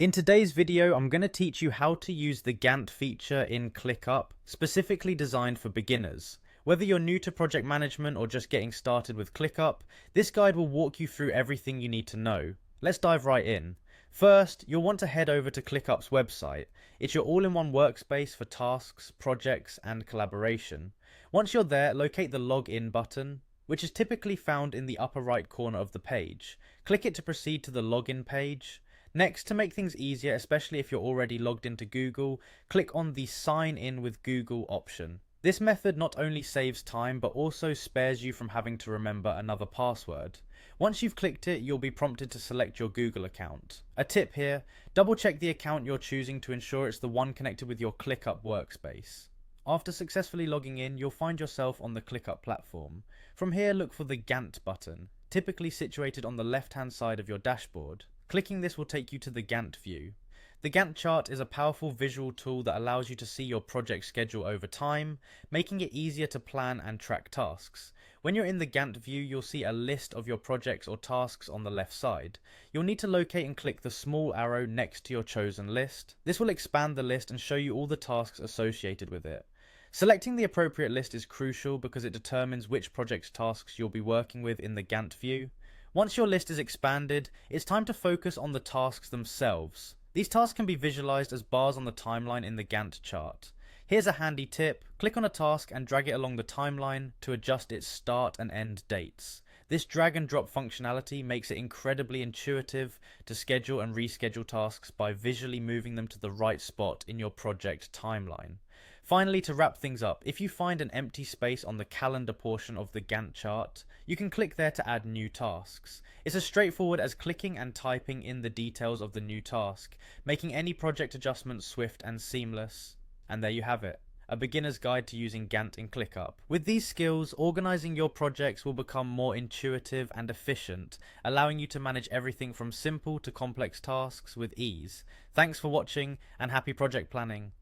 In today's video, I'm going to teach you how to use the Gantt feature in Clickup, specifically designed for beginners. Whether you're new to project management or just getting started with Clickup, this guide will walk you through everything you need to know. Let's dive right in. First, you'll want to head over to Clickup's website. It's your all-in-one workspace for tasks, projects, and collaboration. Once you're there, locate the Login button, which is typically found in the upper right corner of the page. Click it to proceed to the login page. Next, to make things easier, especially if you're already logged into Google, click on the Sign In with Google option. This method not only saves time, but also spares you from having to remember another password. Once you've clicked it, you'll be prompted to select your Google account. A tip here, double check the account you're choosing to ensure it's the one connected with your Clickup workspace. After successfully logging in, you'll find yourself on the Clickup platform. From here, look for the Gantt button, typically situated on the left-hand side of your dashboard. Clicking this will take you to the Gantt view. The Gantt chart is a powerful visual tool that allows you to see your project schedule over time, making it easier to plan and track tasks. When you're in the Gantt view, you'll see a list of your projects or tasks on the left side. You'll need to locate and click the small arrow next to your chosen list. This will expand the list and show you all the tasks associated with it. Selecting the appropriate list is crucial because it determines which project tasks you'll be working with in the Gantt view. Once your list is expanded, it's time to focus on the tasks themselves. These tasks can be visualized as bars on the timeline in the Gantt chart. Here's a handy tip: click on a task and drag it along the timeline to adjust its start and end dates. This drag and drop functionality makes it incredibly intuitive to schedule and reschedule tasks by visually moving them to the right spot in your project timeline. Finally, to wrap things up, if you find an empty space on the calendar portion of the Gantt chart, you can click there to add new tasks. It's as straightforward as clicking and typing in the details of the new task, making any project adjustments swift and seamless. And there you have it, a beginner's guide to using Gantt in Clickup. With these skills, organizing your projects will become more intuitive and efficient, allowing you to manage everything from simple to complex tasks with ease. Thanks for watching, and happy project planning.